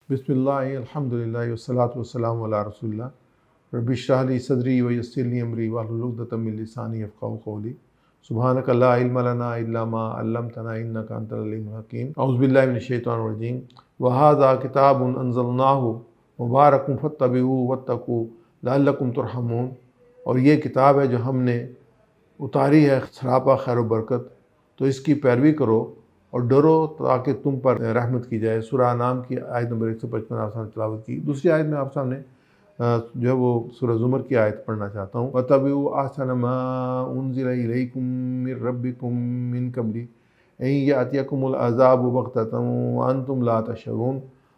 بسم اللہ الحمدللہ والصلاۃ والسلام علی رسول اللہ رب اشرح لی صدری ویسر لی امری واحلل عقدۃ من لسانی یفقہوا قولی سبحانک لا علم لنا الا ما علمتنا انک انت العلیم الحکیم اعوذ باللہ من الشیطان الرجیم وہذا کتاب انزلناہ مبارک فاتبعوہ واتقوا لعلکم ترحمون، اور یہ کتاب ہے جو ہم نے اتاری ہے سراپا خیر و برکت، تو اس کی پیروی کرو اور ڈرو تاکہ تم پر رحمت کی جائے۔ سورہ انعام کی آیت نمبر 155 آپ سامنے تلاوت کی۔ دوسری آیت میں آپ سامنے جو ہے وہ سورہ زمر کی آیت پڑھنا چاہتا ہوں۔ وَاتَّبِعُوا أَحْسَنَ مَا أُنزِلَ إِلَيْكُم مِّن رَّبِّكُم مِّن قَبْلِ أَن يَأْتِيَكُمُ الْعَذَابُ بَغْتَةً وَأَنتُمْ لَا تَشْعُرُونَ،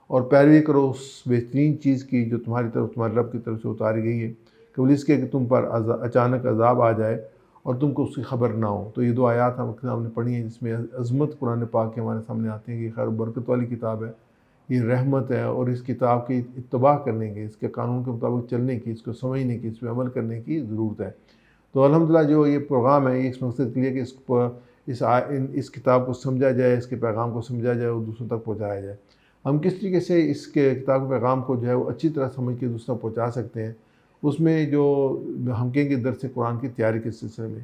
اور پیروی کرو اس بہترین چیز کی جو تمہارے رب کی طرف سے اتاری گئی ہے، قبل اس کے کہ تم پر اچانک عذاب آ جائے اور تم کو اس کی خبر نہ ہو۔ تو یہ دو آیات ہم نے پڑھی ہیں جس میں عظمت قرآن پاک کے ہمارے سامنے آتے ہیں کہ یہ خیر و برکت والی کتاب ہے، یہ رحمت ہے، اور اس کتاب کی اتباع کرنے کی، اس کے قانون کے مطابق چلنے کی، اس کو سمجھنے کی، اس پہ عمل کرنے کی ضرورت ہے۔ تو الحمدللہ جو یہ پروگرام ہے یہ اس مقصد کے لیے کہ اس کتاب کو سمجھا جائے، اس کے پیغام کو سمجھا جائے اور دوسروں تک پہنچایا جائے۔ ہم کس طریقے سے اس کے کتاب کے پیغام کو جو ہے وہ اچھی طرح سمجھ کے دوسروں تک پہنچا سکتے ہیں، اس میں جو ہم کہیں گے درس قرآن کی تیاری کے سلسلے میں،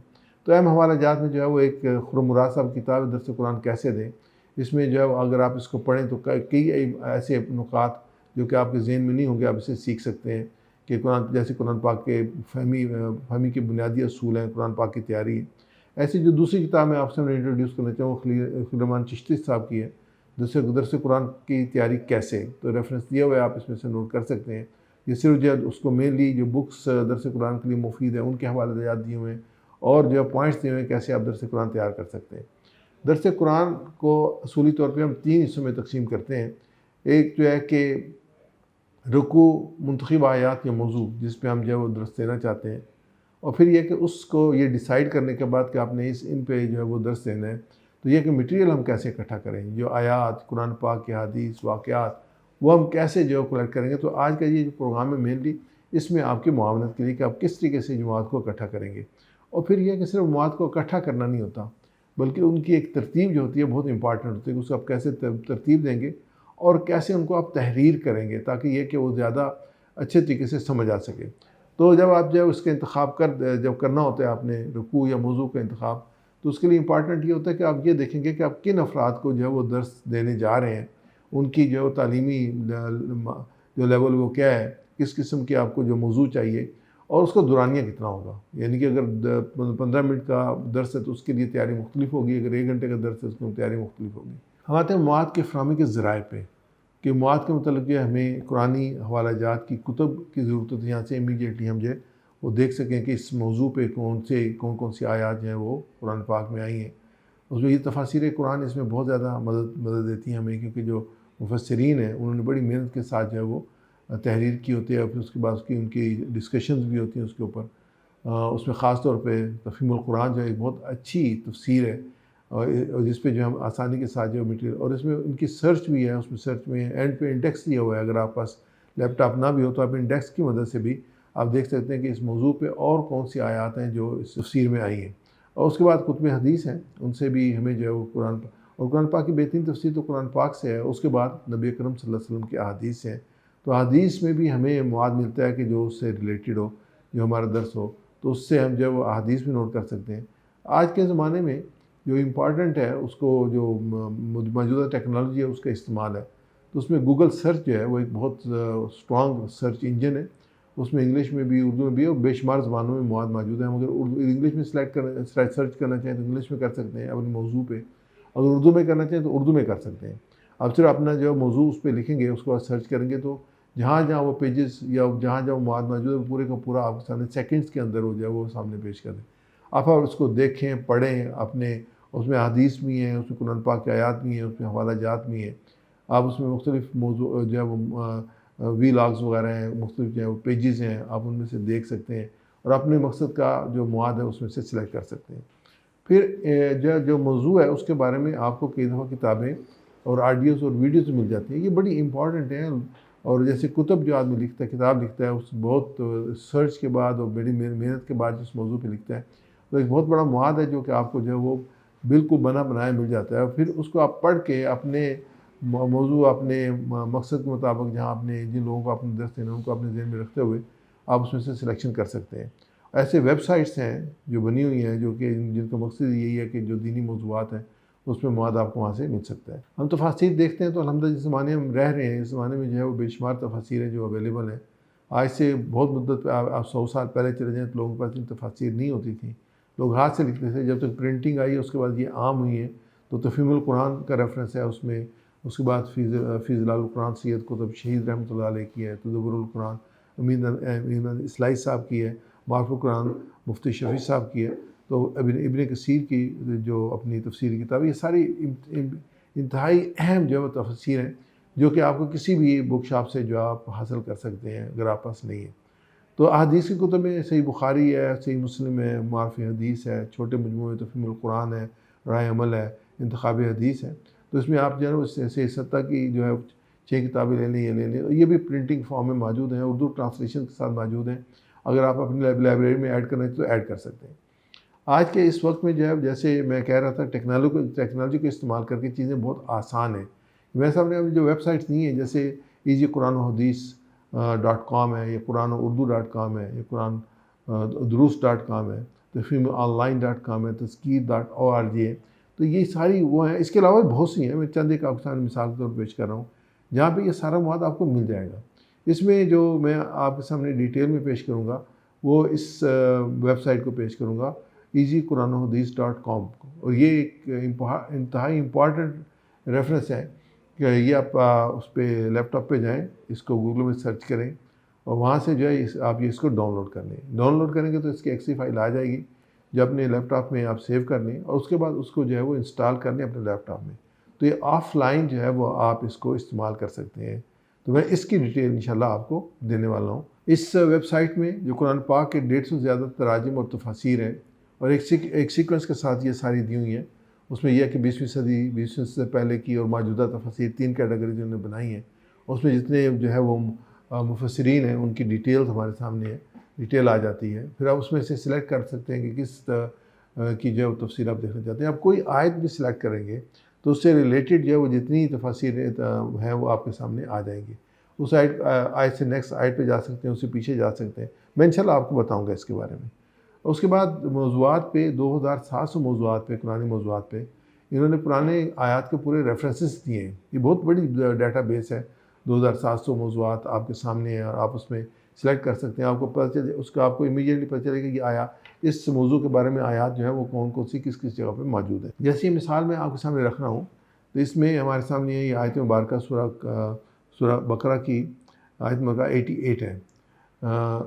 تو اہم حوالہ جات میں جو ہے وہ ایک خرم صاحب کتاب ہے درس قرآن کیسے دیں۔ اس میں جو ہے اگر آپ اس کو پڑھیں تو کئی ایسے نکات جو کہ آپ کے ذہن میں نہیں ہوں گے، آپ اسے سیکھ سکتے ہیں کہ جیسے قرآن پاک کے فہمی کے بنیادی اصول ہیں، قرآن پاک کی تیاری ہے۔ ایسی جو دوسری کتاب میں آپ سے انٹروڈیوس کرنا چاہوں وہ خلیل الرحمن چشتی صاحب کی ہے، درس قرآن کی تیاری کیسے، تو ریفرنس دیا ہوا ہے، آپ اس میں سے نوٹ کر سکتے ہیں۔ یہ صرف جو اس کو مینلی جو بکس درس قرآن کے لیے مفید ہیں ان کے حوالے جات دیے ہوئے ہیں، اور جو پوائنٹس دیے ہوئے ہیں کیسے آپ درس قرآن تیار کر سکتے ہیں۔ درس قرآن کو اصولی طور پہ ہم 3 حصوں میں تقسیم کرتے ہیں۔ ایک جو ہے کہ رکوع، منتخب آیات یا موضوع جس پہ ہم جو ہے وہ درس دینا چاہتے ہیں، اور پھر یہ کہ اس کو یہ ڈیسائیڈ کرنے کے بعد کہ آپ نے ان پہ جو ہے وہ درس دینا ہے، تو یہ کہ مٹیریل ہم کیسے اکٹھا کریں، جو آیات قرآن پاک کے حدیث واقعات وہ ہم کیسے جو کلیکٹ کریں گے۔ تو آج کا یہ جو پروگرام ہے مینلی اس میں آپ کی معاونت کے لیے کہ آپ کس طریقے سے جماعت کو اکٹھا کریں گے۔ اور پھر یہ کہ صرف مواد کو اکٹھا کرنا نہیں ہوتا، بلکہ ان کی ایک ترتیب جو ہوتی ہے بہت امپارٹنٹ ہوتی ہے کہ اس کو آپ کیسے ترتیب دیں گے اور کیسے ان کو آپ تحریر کریں گے تاکہ یہ کہ وہ زیادہ اچھے طریقے سے سمجھ آ سکے۔ تو جب آپ جو ہے اس کا انتخاب جب کرنا ہوتا ہے آپ نے رکوع یا موضوع کا انتخاب، تو اس کے لیے امپارٹنٹ یہ ہوتا ہے کہ آپ یہ دیکھیں گے کہ آپ کن افراد کو جو ہے وہ درس دینے جا رہے ہیں، ان کی جو تعلیمی جو لیول وہ کیا ہے، کس قسم کی آپ کو جو موضوع چاہیے، اور اس کا دورانیہ کتنا ہوگا۔ یعنی کہ اگر 15 منٹ کا درس ہے تو اس کے لیے تیاری مختلف ہوگی، اگر 1 گھنٹے کا درس ہے اس کی تیاری مختلف ہوگی۔ ہم آتے ہیں مواد کے فراہمی کے ذرائع پہ کہ مواد کے متعلق جو ہے ہمیں قرآنی حوالہ جات کی کتب کی ضرورت ہوتی ہے، یہاں سے امیڈیٹلی ہم جو ہے وہ دیکھ سکیں کہ اس موضوع پہ کون سی آیات جو ہیں وہ قرآن پاک میں آئی ہیں۔ اس میں یہ تفاسیر قرآن اس میں بہت زیادہ مدد دیتی ہیں ہمیں، کیونکہ جو مفسرین ہیں انہوں نے بڑی محنت کے ساتھ جو ہے وہ تحریر کی ہوتی ہے، اور پھر اس کے بعد ان کی ڈسکشنز بھی ہوتی ہیں اس کے اوپر۔ اس میں خاص طور پہ تفہیم القرآن جو ہے ایک بہت اچھی تفسیر ہے، اور جس پہ جو ہم آسانی کے ساتھ جو مٹیریل، اور اس میں ان کی سرچ بھی ہے، اس میں سرچ میں اینڈ پہ انڈیکس دیا ہوا ہے، اگر آپ پاس لیپ ٹاپ نہ بھی ہو تو آپ انڈیکس کی مدد سے بھی آپ دیکھ سکتے ہیں کہ اس موضوع پہ اور کون سی آیات ہیں جو اس تفسیر میں آئی ہیں۔ اور اس کے بعد کتب حدیث ہیں، ان سے بھی ہمیں جو ہے وہ قرآن پاک کی بہترین تفسیر تو قرآن پاک سے ہے، اس کے بعد نبی اکرم صلی اللہ علیہ وسلم کی احادیث ہیں۔ تو حدیث میں بھی ہمیں مواد ملتا ہے کہ جو اس سے ریلیٹڈ ہو، جو ہمارا درس ہو، تو اس سے ہم جو ہے وہ احادیث بھی نوٹ کر سکتے ہیں۔ آج کے زمانے میں جو امپارٹنٹ ہے اس کو جو موجودہ ٹیکنالوجی ہے اس کا استعمال ہے، تو اس میں گوگل سرچ جو ہے وہ ایک بہت اسٹرانگ سرچ انجن ہے۔ اس میں انگلش میں بھی اردو میں بھی اور بے شمار زبانوں میں مواد موجود ہے۔ مگر انگلش میں سرچ کرنا چاہیں تو انگلش میں کر سکتے ہیں اپنے موضوع پہ، اگر اردو میں کرنا چاہیں تو اردو میں کر سکتے ہیں۔ آپ صرف اپنا جو موضوع اس پہ لکھیں گے، اس کے بعد سرچ کریں گے، تو جہاں جہاں وہ پیجز یا جہاں جہاں وہ مواد موجود ہے پورے کا پورا آپ کے سامنے سیکنڈز کے اندر ہو جائے وہ سامنے پیش کر دیں۔ آپ اس کو دیکھیں، پڑھیں، اپنے اس میں حدیث بھی ہیں، اس میں قرآن پاک کی آیات بھی ہیں، اس میں حوالہ جات بھی ہیں۔ آپ اس میں مختلف موضوع جو ہے وہ وی لاگز وغیرہ ہیں، مختلف جو ہے وہ پیجز ہیں، آپ ان میں سے دیکھ سکتے ہیں اور اپنے مقصد کا جو مواد ہے اس میں سے سلیکٹ کر سکتے ہیں۔ پھر جو موضوع ہے اس کے بارے میں آپ کو کئی دفعہ کتابیں اور آڈیوز اور ویڈیوز مل جاتی ہیں، یہ بڑی امپورٹنٹ ہیں۔ اور جیسے کتب جو آدمی لکھتا ہے، کتاب لکھتا ہے، اس بہت سرچ کے بعد اور بڑی محنت کے بعد جس موضوع پہ لکھتا ہے، تو ایک بہت بڑا مواد ہے جو کہ آپ کو جو ہے وہ بالکل بنا بنایا مل جاتا ہے، اور پھر اس کو آپ پڑھ کے اپنے موضوع اپنے مقصد کے مطابق، جہاں آپ نے جن لوگوں کو آپ نے درس دینا ان کو اپنے ذہن میں رکھتے ہوئے آپ اس میں سے سلیکشن کر سکتے ہیں۔ ایسے ویب سائٹس ہیں جو بنی ہوئی ہیں جو کہ جن کا مقصد یہی ہے کہ جو دینی موضوعات ہیں اس میں مواد آپ کو وہاں سے مل سکتا ہے۔ ہم تفاسیر دیکھتے ہیں تو الحمدللہ جس زمانے میں ہم رہ رہے ہیں اس زمانے میں جو ہے وہ بے شمار تفاسیر ہیں جو اویلیبل ہیں۔ آج سے بہت مدت پہ آپ 100 سال پہلے چلے جائیں تو لوگوں کے پاس اتنی تفاسیر نہیں ہوتی تھیں، لوگ ہاتھ سے لکھتے تھے۔ جب تک پرنٹنگ آئی اس کے بعد یہ عام ہوئی ہے، تو تفہیم القرآن کا ریفرنس ہے اس میں، اس کے بعد فی ظلال القرآن سید قطب شہید رحمۃ اللہ علیہ کی ہے، تدبر القرآن امین اصلاحی صاحب کی ہے، معرف القرآن مفتی شفیع صاحب کی ہے، تو ابن کثیر کی جو اپنی تفسیری کتاب، یہ ساری انتہائی اہم جو ہے تفسیر ہیں جو کہ آپ کو کسی بھی بک شاپ سے جو آپ حاصل کر سکتے ہیں اگر آپ پاس نہیں ہے۔ تو احادیث کی کتب میں صحیح بخاری ہے، صحیح مسلم ہے، معرف حدیث ہے، چھوٹے مجموعے تفہیم القرآن ہے، رائے عمل ہے، انتخاب حدیث ہے۔ تو اس میں آپ جو ہے صحیح ستہ کی جو ہے 6 کتابیں لے لیں، یہ لے لیں، یہ بھی پرنٹنگ فارم میں موجود ہیں، اردو ٹرانسلیشن کے ساتھ موجود ہیں۔ اگر آپ اپنی لائبریری میں ایڈ کرنا چاہیں تو ایڈ کر سکتے ہیں۔ آج کے اس وقت میں جو ہے جیسے میں کہہ رہا تھا ٹیکنالوجی کو استعمال کر کے چیزیں بہت آسان ہیں۔ میرے سامنے جو ویب سائٹس نہیں ہیں جیسے ایزی قرآن و حدیث .com ہے، یا قرآن اردو .com ہے، یا قرآن دروس.com ہے، تفہیم online.com ہے، تذکیر.org ہے، تو یہ ساری وہ ہیں۔ اس کے علاوہ بہت سی ہیں، میں چند ایک آپ کے سامنے مثال کے طور پر پیش کر رہا ہوں جہاں پہ یہ سارا مواد آپ کو مل جائے گا۔ اس میں جو میں آپ کے سامنے ڈیٹیل میں پیش کروں گا وہ اس ویب سائٹ کو پیش کروں گا ایزی قرآن و حدیث .com کو، اور یہ ایک انتہائی امپورٹنٹ ریفرنس ہے کہ یہ آپ اس پہ لیپ ٹاپ پہ جائیں، اس کو گوگل میں سرچ کریں اور وہاں سے جو ہے آپ اس کو ڈاؤن لوڈ کر لیں۔ ڈاؤن لوڈ کریں گے تو اس کی ایکسی فائل آ جائے گی جو اپنے لیپ ٹاپ میں آپ سیو کر لیں، اور اس کے بعد اس کو جو ہے وہ انسٹال کر لیں اپنے لیپ ٹاپ میں۔ تو یہ آف لائن جو ہے وہ آپ اس کو استعمال کر سکتے ہیں۔ تو میں اس کی ڈیٹیل انشاءاللہ آپ کو دینے والا ہوں۔ اس ویب سائٹ میں جو قرآن پاک کے 150 سے زیادہ تراجم اور تفاسیر ہیں، اور ایک سیکوینس کے ساتھ یہ ساری دی ہوئی ہیں۔ اس میں یہ ہے کہ 20ویں صدی سے پہلے کی اور موجودہ تفاسیر 3 کیٹیگریز انہوں نے بنائی ہیں۔ اس میں جتنے جو ہے وہ مفسرین ہیں ان کی ڈیٹیلز ہمارے سامنے ہے، ڈیٹیل آ جاتی ہے۔ پھر آپ اس میں سے سلیکٹ کر سکتے ہیں کہ کس کی جو ہے وہ تفسیر آپ دیکھنا چاہتے ہیں۔ آپ کوئی آیت بھی سلیکٹ کریں گے تو اس سے ریلیٹڈ جو ہے وہ جتنی تفاسیر ہیں وہ آپ کے سامنے آ جائیں گی۔ اس آیت سے نیکسٹ آیت پہ جا سکتے ہیں، اس سے پیچھے جا سکتے ہیں۔ میں انشاءاللہ آپ کو بتاؤں گا اس کے بارے میں۔ اس کے بعد موضوعات پہ 2700 موضوعات پہ، قرآنی موضوعات پہ انہوں نے پرانے آیات کے پورے ریفرنسز دیے ہیں۔ یہ بہت بڑی ڈیٹا بیس ہے، 2700 موضوعات آپ کے سامنے ہیں، اور آپ اس میں سلیکٹ کر سکتے ہیں۔ آپ کو پتہ چلے، اس کا آپ کو امیڈیٹلی پتہ چلے کہ یہ اس موضوع کے بارے میں آیات جو ہے وہ کون سی کس جگہ پہ موجود ہے۔ جیسی مثال میں آپ کے سامنے رکھ رہا ہوں، تو اس میں ہمارے سامنے یہ آیت مبارکہ سورہ بقرہ کی آیت مبارکہ 88 ہے۔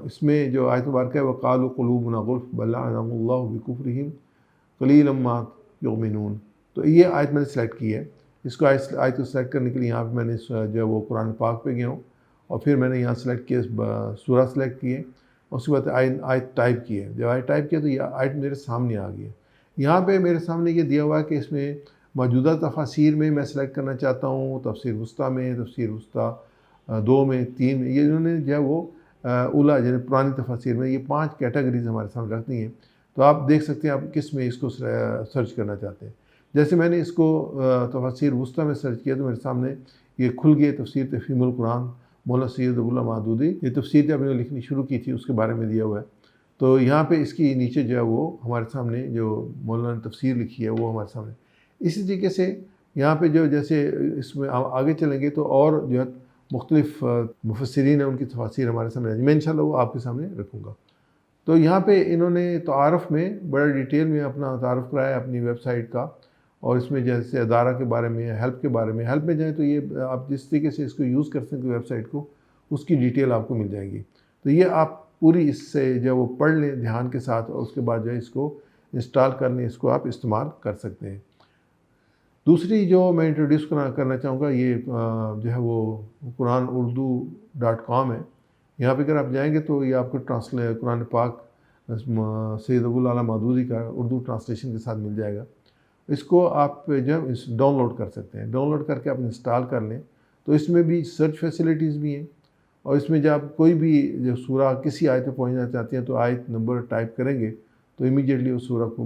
اس میں جو آیت مبارکہ ہے وَقَالُوا قُلُوبُنَا غُلْفٌ بَل لَعَنَهُمُ اللَّهُ بِكُفْرِهِمْ قَلِيلًا مَا يُؤْمِنُونَ۔ تو یہ آیت میں نے سلیکٹ کی ہے۔ اس کو آیت کو سلیکٹ کرنے کے لیے یہاں پہ میں نے جو ہے وہ قرآن پاک پہ گیا ہوں، اور پھر میں نے یہاں سلیکٹ کیا سورہ سلیکٹ کی ہے، اس کے بعد آیت ٹائپ کی ہے۔ جب آیت ٹائپ کیا تو یہ آیت میرے سامنے آ گئی ہے۔ یہاں پہ میرے سامنے یہ دیا ہوا ہے کہ اس میں موجودہ تفاسیر میں سلیکٹ کرنا چاہتا ہوں، تفسیر وسطیٰ میں، تفسیر وسطیٰ 2 میں، 3 میں، یہ انہوں نے جو ہے وہ اولا یعنی پرانی تفاسیر میں یہ 5 کیٹیگریز ہمارے سامنے رکھ دی ہیں۔ تو آپ دیکھ سکتے ہیں آپ کس میں اس کو سرچ کرنا چاہتے ہیں۔ جیسے میں نے اس کو تفسیر وسطیٰ میں سرچ کیا تو میرے سامنے یہ کھل گئی تفسیر تفہیم القرآن مولانا سید ابواللہ مودودی۔ یہ تفسیر جب انہوں نے لکھنی شروع کی تھی اس کے بارے میں دیا ہوا ہے۔ تو یہاں پہ اس کی نیچے جو ہے وہ ہمارے سامنے جو مولانا نے تفسیر لکھی ہے وہ ہمارے سامنے۔ اسی طریقے سے یہاں پہ جو جیسے اس میں آگے چلیں گے تو اور جو ہے مختلف مفسرین ہیں ان کی تفاسیر ہمارے سامنے، میں انشاءاللہ وہ آپ کے سامنے رکھوں گا۔ تو یہاں پہ انہوں نے تعارف میں بڑا ڈیٹیل میں اپنا تعارف کرایا اپنی ویب سائٹ کا، اور اس میں جیسے ادارہ کے بارے میں، ہیلپ کے بارے میں، ہیلپ میں جائیں تو یہ آپ جس طریقے سے اس کو یوز کر سکتے ویب سائٹ کو اس کی ڈیٹیل آپ کو مل جائے گی۔ تو یہ آپ پوری اس سے جو وہ پڑھ لیں دھیان کے ساتھ، اور اس کے بعد جو ہے اس کو انسٹال کر لیں، اس کو آپ استعمال کر سکتے ہیں۔ دوسری جو میں انٹروڈیوس کرنا چاہوں گا یہ جو ہے وہ قرآن اردو .com ہے۔ یہاں پہ اگر آپ جائیں گے تو یہ آپ کو قرآن پاک سید ابوالعلا مودودی کا اردو ٹرانسلیشن کے ساتھ مل جائے گا۔ اس کو آپ جو ہے ڈاؤن لوڈ کر سکتے ہیں، ڈاؤن لوڈ کر کے آپ انسٹال کر لیں۔ تو اس میں بھی سرچ فیسلٹیز بھی ہیں، اور اس میں جب آپ کوئی بھی جو سورہ کسی آیت پہ پہنچنا چاہتے ہیں تو آیت نمبر ٹائپ کریں گے تو امیڈیٹلی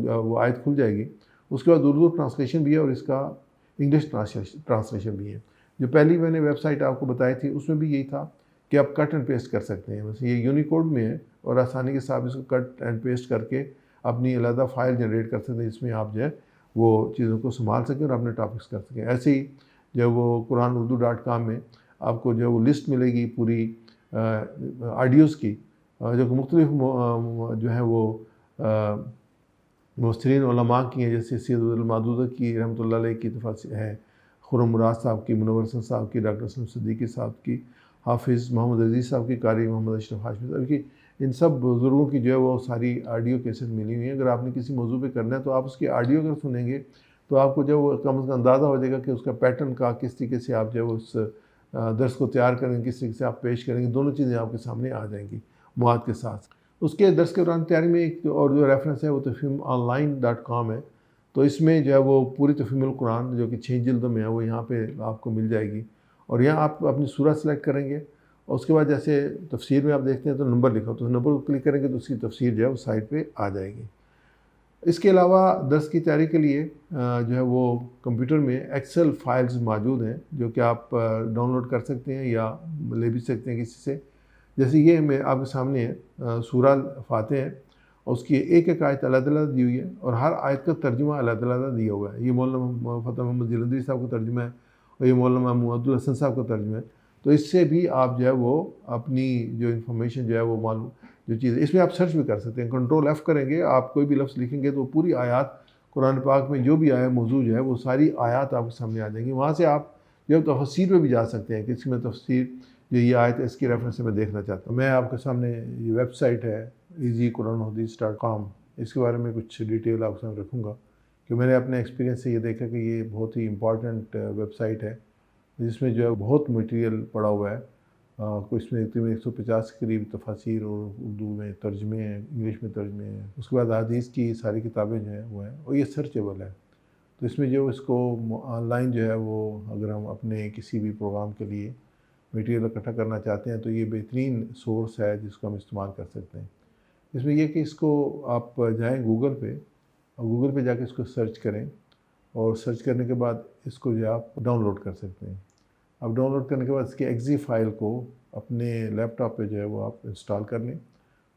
وہ آیت کھل جائے گی۔ اس کے بعد اردو ٹرانسلیشن بھی ہے اور اس کا انگلش ٹرانسلیشن بھی ہے۔ جو پہلی میں نے ویب سائٹ آپ کو بتائی تھی اس میں بھی یہی تھا کہ آپ کٹ اینڈ پیسٹ کر سکتے ہیں، بس یہ یونیکوڈ میں ہے اور آسانی کے ساتھ اس کو کٹ اینڈ پیسٹ کر کے اپنی علیحدہ فائل جنریٹ کر سکتے ہیں جس میں آپ جو ہے وہ چیزوں کو سنبھال سکیں اور اپنے ٹاپکس کر سکیں۔ ایسے ہی جب وہ قرآن-اردو.com میں آپ کو جو وہ لسٹ ملے گی پوری آڈیوز کی، جو کہ مختلف جو ہیں وہ مفسرین علماء کی ہیں، جیسے سید المعدودہ کی رحمۃ اللہ علیہ کی تفاسیر ہے، خرم مراد صاحب کی، منور حسن صاحب کی، ڈاکٹر اسلم صدیقی صاحب کی، حافظ محمد عزیز صاحب کی، قاری محمد اشرف ہاشمی صاحب کی، ان سب بزرگوں کی جو ہے وہ ساری آڈیو کیسٹ ملی ہوئی ہیں۔ اگر آپ نے کسی موضوع پہ کرنا ہے تو آپ اس کی آڈیو اگر سنیں گے تو آپ کو جو وہ کم از کم اندازہ ہو جائے گا کہ اس کا پیٹرن کا کس طریقے سے آپ جو ہے وہ اس درس کو تیار کریں گے، کس طریقے سے آپ پیش کریں گے، دونوں چیزیں آپ کے سامنے آ جائیں گی مواد کے ساتھ۔ اس کے درس کے دوران تیاری میں ایک اور جو ریفرنس ہے وہ تفہیم-online.com ہے، تو اس میں جو ہے وہ پوری تفہیم القرآن جو کہ 6 جلدوں میں ہے وہ یہاں پہ آپ کو مل جائے گی، اور یہاں آپ اپنی سورہ سلیکٹ کریں گے اور اس کے بعد جیسے تفسیر میں آپ دیکھتے ہیں تو نمبر لکھا تو نمبر کو کلک کریں گے تو اس کی تفسیر جو ہے وہ سائٹ پہ آ جائے گی۔ اس کے علاوہ درس کی تیاری کے لیے جو ہے وہ کمپیوٹر میں ایکسل فائلز موجود ہیں جو کہ آپ ڈاؤن لوڈ کر سکتے ہیں یا لے بھی سکتے ہیں کسی سے۔ جیسے یہ میں آپ کے سامنے ہے سورہ فاتح ہے اور اس کی ایک ایک آیت علیحدہ علیحدہ دی ہوئی ہے اور ہر آیت کا ترجمہ علیحدہ علیحدہ دیا ہوا ہے۔ یہ مولانا فتح محمد جلندری صاحب کا ترجمہ ہے اور یہ مولانا محمد الحسن صاحب کا ترجمہ ہے، تو اس سے بھی آپ جو ہے وہ اپنی جو انفارمیشن جو ہے وہ معلوم جو چیز ہے اس میں آپ سرچ بھی کر سکتے ہیں۔ کنٹرول ایف کریں گے، آپ کوئی بھی لفظ لکھیں گے تو پوری آیات قرآن پاک میں جو بھی آیا موضوع جو ہے وہ ساری آیات آپ کے سامنے آ جائیں گی۔ وہاں سے آپ جو تفسیر میں بھی جا سکتے ہیں کہ اس میں تفسیر جو یہ آیت ہے اس کی ریفرنس سے میں دیکھنا چاہتا ہوں۔ میں آپ کے سامنے یہ ویب سائٹ ہے easyquranhadith.com، اس کے بارے میں کچھ ڈیٹیل آپ کے سامنے رکھوں گا کہ میں نے اپنے ایکسپیرینس سے یہ دیکھا کہ یہ بہت ہی امپورٹنٹ ویب سائٹ ہے جس میں جو ہے بہت مٹیریل پڑا ہوا ہے۔ اس میں تقریباً 150 کے قریب تفاسیر اور اردو میں ترجمے ہیں، انگلش میں ترجمے ہیں، اس کے بعد حدیث کی ساری کتابیں جو ہیں وہ ہیں اور یہ سرچیبل ہے، تو اس میں جو اس کو آن لائن جو ہے وہ اگر ہم اپنے کسی بھی پروگرام کے لیے میٹیریل اکٹھا کرنا چاہتے ہیں تو یہ بہترین سورس ہے جس کو ہم استعمال کر سکتے ہیں۔ اس میں یہ کہ اس کو آپ جائیں گوگل پہ اور گوگل پہ جا کے اس کو سرچ کریں اور سرچ کرنے کے بعد اس کو جو ہے آپ ڈاؤن لوڈ کر سکتے ہیں۔ اب ڈاؤن لوڈ کرنے کے بعد اس کی ایگزی فائل کو اپنے لیپ ٹاپ پہ جو ہے وہ آپ انسٹال کر لیں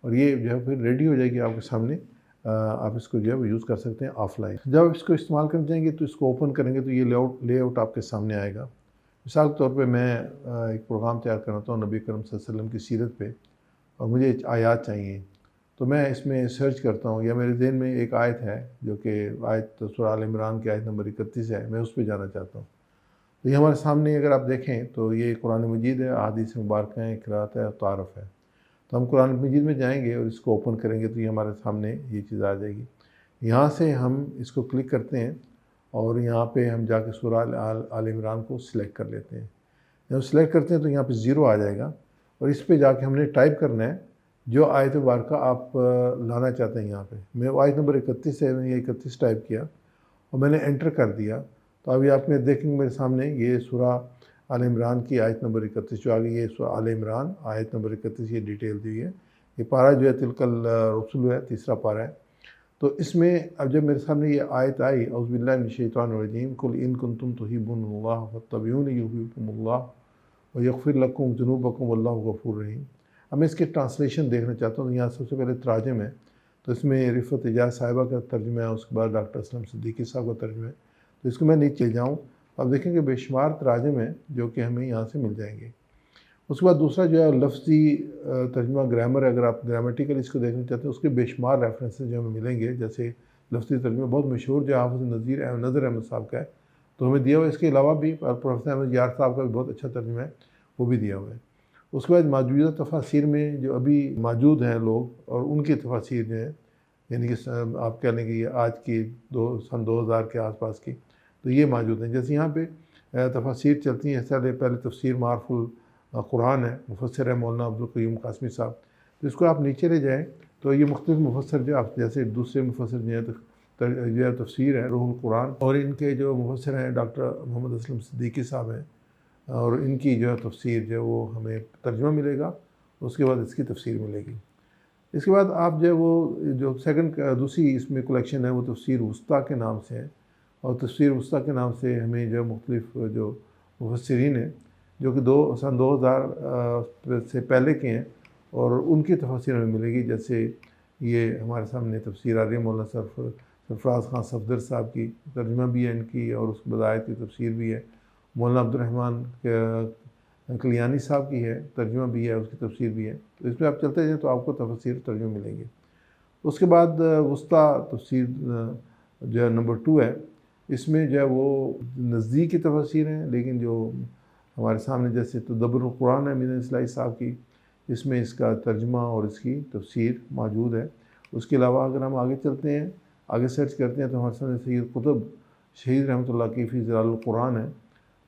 اور یہ جو ہے پھر ریڈی ہو جائے گی آپ کے سامنے، آپ اس کو جو ہے وہ یوز کر سکتے ہیں آف لائن۔ جب آپ اس کو استعمال کرنے جائیں گے تو اس کو اوپن کریں گے تو یہ لے آؤٹ آپ کے سامنے آئے گا۔ مثال کے طور پہ میں ایک پروگرام تیار کرتا ہوں نبی کرم صلی اللہ علیہ وسلم کی سیرت پہ اور مجھے آیات چاہیے، تو میں اس میں سرچ کرتا ہوں یا میرے ذہن میں ایک آیت ہے جو کہ آیت سورہ آل عمران کی آیت نمبر 31 ہے، میں اس پہ جانا چاہتا ہوں۔ تو یہ ہمارے سامنے اگر آپ دیکھیں تو یہ قرآن مجید ہے، احادیث مبارکہ ہیں، قرأت ہے اور تعارف ہے، تو ہم قرآن مجید میں جائیں گے اور اس کو اوپن کریں گے تو یہ ہمارے سامنے یہ چیز آ جائے گی۔ یہاں سے ہم اس کو کلک کرتے ہیں اور یہاں پہ ہم جا کے سورہ آل عمران کو سلیکٹ کر لیتے ہیں۔ جب سلیکٹ کرتے ہیں تو یہاں پہ 0 آ جائے گا اور اس پہ جا کے ہم نے ٹائپ کرنا ہے جو آیت مبارکہ آپ لانا چاہتے ہیں۔ یہاں پہ میں آیت نمبر 31 ہے، میں نے یہ 31 ٹائپ کیا اور میں نے انٹر کر دیا، تو ابھی آپ میں دیکھیں گے میرے سامنے یہ سورہ آل عمران کی آیت نمبر 31 جو آ گئی ہے، سورہ آل عمران آیت نمبر 31 یہ ڈیٹیل دی ہے۔ یہ پارہ جو ہے تلک الرسل ہے، تیسرا پارہ ہے۔ تو اس میں اب جب میرے سامنے یہ آیت آئی اعوذ باللہ من الشیطان الرجیم قل ان کنتم تحبون اللہ فاتبعونی یحببکم اللہ ویغفر لکم ذنوبکم واللہ غفور رحیم۔ اب میں اس کے ٹرانسلیشن دیکھنا چاہتا ہوں۔ یہاں سب سے پہلے تراجم ہے، تو اس میں رفعت اعجاز صاحبہ کا ترجمہ ہے، اس کے بعد ڈاکٹر اسلم صدیقی صاحب کا ترجمہ ہے، تو اس کو میں نیچے جاؤں اب دیکھیں کہ بے شمار تراجم ہیں جو کہ ہمیں یہاں سے مل جائیں گے۔ اس کے بعد دوسرا جو ہے لفظی ترجمہ گرامر ہے، اگر آپ گرامٹیکل اس کو دیکھنا چاہتے ہیں اس کے بے شمار ریفرنسز جو ہمیں ملیں گے، جیسے لفظی ترجمہ بہت مشہور جو حافظ نظیر احمد صاحب کا ہے تو ہمیں دیا ہوا ہے۔ اس کے علاوہ بھی پروفیسر احمد یار صاحب کا بھی بہت اچھا ترجمہ ہے، وہ بھی دیا ہوا ہے۔ اس کے بعد موجودہ تفاسیر میں جو ابھی موجود ہیں لوگ اور ان کی تفاسیر جو ہیں، یعنی کہ آپ کہہ لیں کہ یہ آج کی سن 2000 کے آس پاس کی، تو یہ موجود ہیں۔ جیسے یہاں پہ تفاسیر چلتی ہیں، پہلے تفسیر معارف القرآن ہے، مفسر ہے مولانا عبدالقیوم قاسمی صاحب، تو اس کو آپ نیچے لے جائیں تو یہ مختلف مفسر جو آپ جیسے دوسرے مفسر جو ہے تفسیر ہے روح القرآن، اور ان کے جو مفسر ہیں ڈاکٹر محمد اسلم صدیقی صاحب ہیں، اور ان کی جو ہے تفسیر جو ہے وہ ہمیں ترجمہ ملے گا، اس کے بعد اس کی تفسیر ملے گی۔ اس کے بعد آپ جو ہے وہ جو دوسری اس میں کلیکشن ہے وہ تفسیر وسطیٰ کے نام سے ہے، اور تفسیر وسطیٰ کے نام سے ہمیں جو مختلف جو مفسرین ہیں جو کہ سن 2000 سے پہلے کے ہیں، اور ان کی تفاسیر ہمیں ملے گی. جیسے یہ ہمارے سامنے تفسیر آ رہی ہے مولانا سرفراز خان صفدر صاحب کی، ترجمہ بھی ہے ان کی، اور اس بدایت کی تفسیر بھی ہے. مولانا عبد الرحمن کلیانی صاحب کی ہے، ترجمہ بھی ہے، اس کی تفسیر بھی ہے. تو اس میں آپ چلتے جائیں تو آپ کو تفسیر ترجمہ ملیں گے. اس کے بعد وسطیٰ تفسیر جو ہے نمبر 2 ہے. اس میں جو ہے وہ نزدیک کی تفسیر ہیں، لیکن جو ہمارے سامنے جیسے تدبر القرآن ہے مدنی اصلاحی صاحب کی، اس میں اس کا ترجمہ اور اس کی تفسیر موجود ہے. اس کے علاوہ اگر ہم آگے چلتے ہیں، آگے سرچ کرتے ہیں، تو ہمارے سامنے سید قطب شہید رحمۃ اللہ کی فی ظلال القرآن ہے،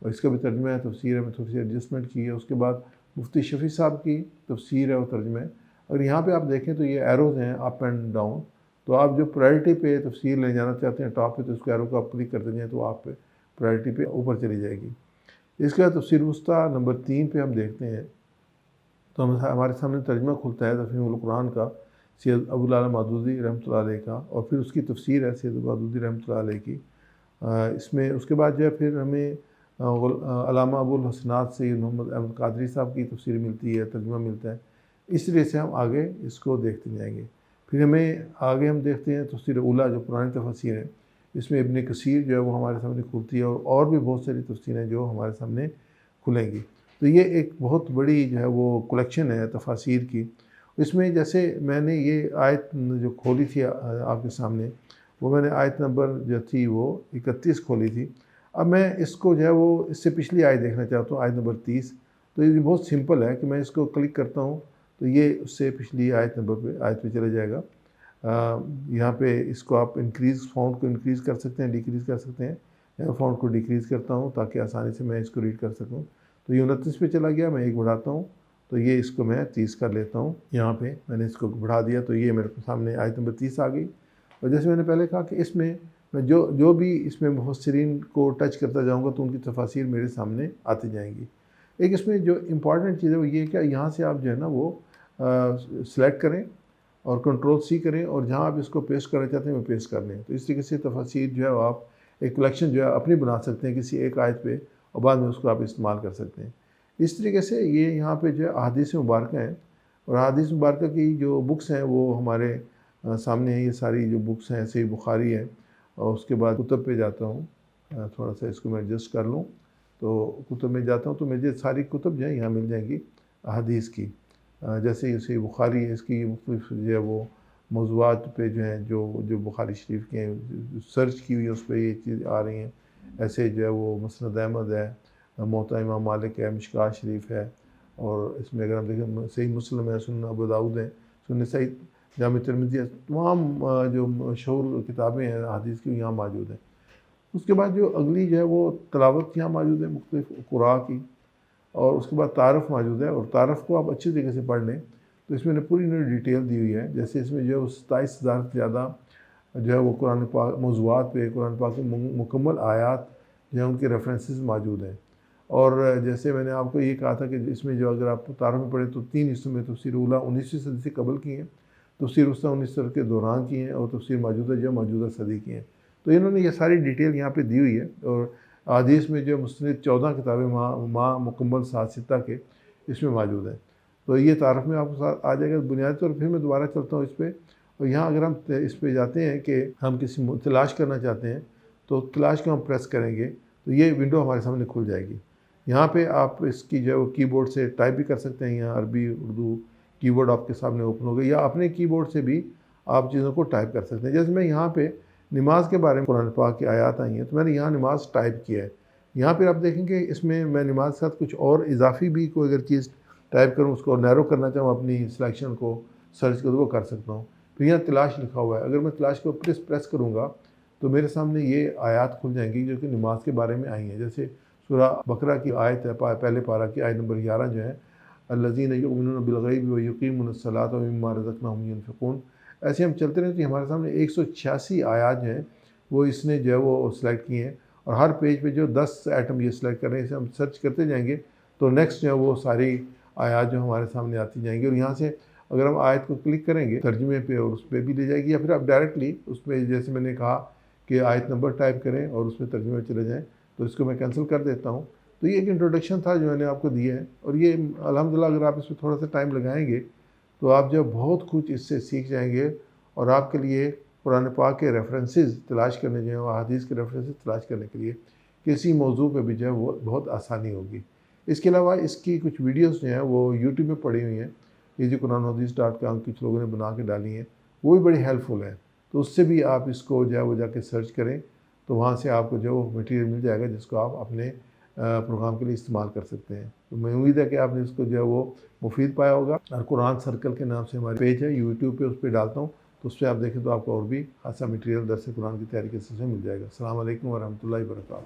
اور اس کا بھی ترجمہ ہے، تفسیر ہے، میں تھوڑی سی ایڈجسٹمنٹ کی ہے. اس کے بعد مفتی شفیع صاحب کی تفسیر ہے اور ترجمہ ہے. اگر یہاں پہ آپ دیکھیں تو یہ ایروز ہیں اپ اینڈ ڈاؤن، تو آپ جو پرائرٹی پہ تفسیر لے جانا چاہتے ہیں ٹاپ پہ، تو اس کو ایرو کو آپ کلک کرتے جائیں تو آپ پہ پرائرٹی پہ اوپر چلی جائے گی. اس کے بعد تفسیر وسطیٰ نمبر 3 پہ ہم دیکھتے ہیں تو ہمارے سامنے ترجمہ کھلتا ہے تفہیم القرآن کا، سید ابو العلا مودودی رحمۃ اللہ علیہ کا، اور پھر اس کی تفسیر ہے سید مودودی رحمۃ اللہ علیہ کی. اس میں اس کے بعد جو ہے پھر ہمیں علامہ ابو الحسنات سید محمد احمد قادری صاحب کی تفسیر ملتی ہے، ترجمہ ملتا ہے. اس طرح سے ہم آگے اس کو دیکھتے جائیں گے. پھر ہمیں آگے ہم دیکھتے ہیں تفسیر اولیٰ جو پرانی تفسیر ہے، اس میں ابن کثیر جو ہے وہ ہمارے سامنے کھلتی ہے، اور بھی بہت ساری تفسیریں جو ہمارے سامنے کھلیں گی. تو یہ ایک بہت بڑی جو ہے وہ کلیکشن ہے تفاسیر کی. اس میں جیسے میں نے یہ آیت جو کھولی تھی آپ کے سامنے، وہ میں نے آیت نمبر جو تھی وہ 31 کھولی تھی. اب میں اس کو جو ہے وہ اس سے پچھلی آیت دیکھنا چاہتا ہوں، آیت نمبر 30. تو یہ بہت سمپل ہے کہ میں اس کو کلک کرتا ہوں تو یہ اس سے پچھلی آیت پہ چلا جائے گا. یہاں پہ اس کو آپ فونٹ کو انکریز کر سکتے ہیں، ڈیکریز کر سکتے ہیں. میں فونٹ کو ڈیکریز کرتا ہوں تاکہ آسانی سے میں اس کو ریڈ کر سکوں. تو یہ 29 پہ چلا گیا، میں 1 بڑھاتا ہوں تو یہ اس کو میں 30 کر لیتا ہوں. یہاں پہ میں نے اس کو بڑھا دیا تو یہ میرے سامنے آیت نمبر 30 آ گئی. اور جیسے میں نے پہلے کہا کہ اس میں میں جو بھی اس میں مفسرین کو ٹچ کرتا جاؤں گا تو ان کی تفاسیر میرے سامنے آتی جائیں گی. ایک اس میں جو امپورٹنٹ چیز ہے وہ یہ کہ یہاں سے آپ جو ہے نا وہ سلیکٹ کریں اور کنٹرول C کریں، اور جہاں آپ اس کو پیسٹ کرنا چاہتے ہیں وہ پیسٹ کر لیں. تو اس طریقے سے تفاسیر جو ہے وہ آپ ایک کلیکشن جو ہے اپنی بنا سکتے ہیں کسی ایک آیت پہ، اور بعد میں اس کو آپ استعمال کر سکتے ہیں. اس طریقے سے یہ یہاں پہ جو ہے احادیث مبارکہ ہیں، اور احادیث مبارکہ کی جو بکس ہیں وہ ہمارے سامنے ہیں. یہ ساری جو بکس ہیں، صحیح بخاری ہے، اور اس کے بعد کتب پہ جاتا ہوں، تھوڑا سا اس کو میں ایڈجسٹ کر لوں. تو کتب میں جاتا ہوں تو مجھے ساری کتب جو ہیں یہاں مل جائیں گی احادیث کی. جیسے یہ صحیح بخاری ہے، اس کی مختلف جو ہے وہ موضوعات پہ جو ہیں جو بخاری شریف کے ہیں سرچ کی ہوئی ہے، اس پہ یہ چیز آ رہی ہیں. ایسے جو ہے وہ مسند احمد ہے، موطا امام مالک ہے، مشکوٰۃ شریف ہے، اور اس میں اگر ہم دیکھیں صحیح مسلم ہے، سنن ابو داؤد ہے، سنن صحیح جامع ترمذی ہے. تمام جو مشہور کتابیں ہیں حدیث کی یہاں موجود ہیں. اس کے بعد جو اگلی جو ہے وہ تلاوت یہاں موجود ہے مختلف قراء کی، اور اس کے بعد تعارف موجود ہے. اور تعارف کو آپ اچھی طریقے سے پڑھ لیں تو اس میں نے پوری ڈیٹیل دی ہوئی ہے. جیسے اس میں جو ہے 27,000 سے زیادہ جو ہے وہ قرآن پاک موضوعات پہ قرآن پاک کے مکمل آیات جو ہیں ان کے ریفرنسز موجود ہیں. اور جیسے میں نے آپ کو یہ کہا تھا کہ اس میں جو اگر آپ تعارف میں پڑھیں تو 3 حصوں میں تفسیر اولیٰ 19ویں صدی سے قبل کی ہیں، تفسیر وسطیٰ 19 صدی کے دوران کی ہیں، اور تفسیر موجودہ جو موجودہ صدی کی ہیں. تو انہوں نے یہ ساری ڈیٹیل یہاں پہ دی ہوئی ہے. اور احادیث میں جو مستند 14 کتابیں ماں مکمل 7 ستہ کے اس میں موجود ہیں. تو یہ تعارف میں آپ کو ساتھ آ جائے گا بنیادی طور. پھر میں دوبارہ چلتا ہوں اس پہ، اور یہاں اگر ہم اس پہ جاتے ہیں کہ ہم کسی تلاش کرنا چاہتے ہیں تو تلاش کو ہم پریس کریں گے تو یہ ونڈو ہمارے سامنے کھل جائے گی. یہاں پہ آپ اس کی جو ہے وہ کی بورڈ سے ٹائپ بھی کر سکتے ہیں. یہاں عربی اردو کی بورڈ آپ کے سامنے اوپن ہو گئی، یا اپنے کی بورڈ سے بھی آپ چیزوں کو ٹائپ کر سکتے ہیں. جیسے میں یہاں پہ نماز کے بارے میں قرآن پاک کی آیات آئی ہیں تو میں نے یہاں نماز ٹائپ کیا ہے. یہاں پہ آپ دیکھیں کہ اس میں نماز کے ساتھ کچھ اور اضافی بھی کوئی اگر چیز ٹائپ کروں، اس کو نیرو کرنا چاہوں اپنی سلیکشن کو سرچ کروں وہ کر سکتا ہوں. پھر یہاں تلاش لکھا ہوا ہے، اگر میں تلاش کو پریس کروں گا تو میرے سامنے یہ آیات کھل جائیں گی جو کہ نماز کے بارے میں آئی ہیں. جیسے سورہ بقرہ کی آیت ہے، پہلے پارہ کی آیت نمبر 11 جو ہے، الذین یؤمنون بالغیب ویقیمون الصلاۃ ومما رزقناہم ینفقون. ایسے ہم چلتے رہتے ہیں. ہمارے سامنے 186 آیات جو ہیں وہ اس نے جو ہے وہ سلیکٹ کی ہیں، اور ہر پیج پہ جو 10 آئٹم یہ سلیکٹ کر رہے ہیں. اسے ہم سرچ کرتے جائیں گے تو نیکسٹ جو ہے وہ ساری آیات جو ہمارے سامنے آتی جائیں گی. اور یہاں سے اگر ہم آیت کو کلک کریں گے ترجمے پہ اور اس پہ بھی لے جائے گی، یا پھر آپ ڈائریکٹلی اس پہ جیسے میں نے کہا کہ آیت نمبر ٹائپ کریں اور اس میں ترجمے چلے جائیں. تو اس کو میں کینسل کر دیتا ہوں. تو یہ ایک انٹروڈکشن تھا جو میں نے آپ کو دیا ہے، اور یہ الحمدللہ اگر آپ اس میں تھوڑا سا ٹائم لگائیں گے تو آپ جو بہت کچھ اس سے سیکھ جائیں گے، اور آپ کے لیے قرآن پاک کے ریفرنسز تلاش کرنے جو ہیں وہ حدیث کے ریفرنسز تلاش کرنے کے لیے کسی موضوع پہ بھی جو ہے وہ بہت آسانی ہوگی۔ اس کے علاوہ اس کی کچھ ویڈیوز جو ہیں وہ یوٹیوب میں پڑی ہوئی ہیں، یہ جو QuranHadith.com کچھ لوگوں نے بنا کے ڈالی ہیں، وہ بھی بڑی ہیلپ فل ہیں، تو اس سے بھی آپ اس کو جو ہے وہ جا کے سرچ کریں، تو وہاں سے آپ کو جو مٹیریل مل جائے گا جس کو آپ اپنے پروگرام کے لیے استعمال کر سکتے ہیں۔ تو میں امید ہے کہ آپ نے اس کو جو ہے وہ مفید پایا ہوگا، اور قرآن سرکل کے نام سے ہماری پیج ہے یوٹیوب پہ، اس پہ ڈالتا ہوں، تو اس پہ آپ دیکھیں تو آپ کو اور بھی خاصا مٹیریل درس قرآن کی تیاری کے سلسلے میں مل جائے گا۔ السلام علیکم ورحمۃ اللہ وبرکاتہ۔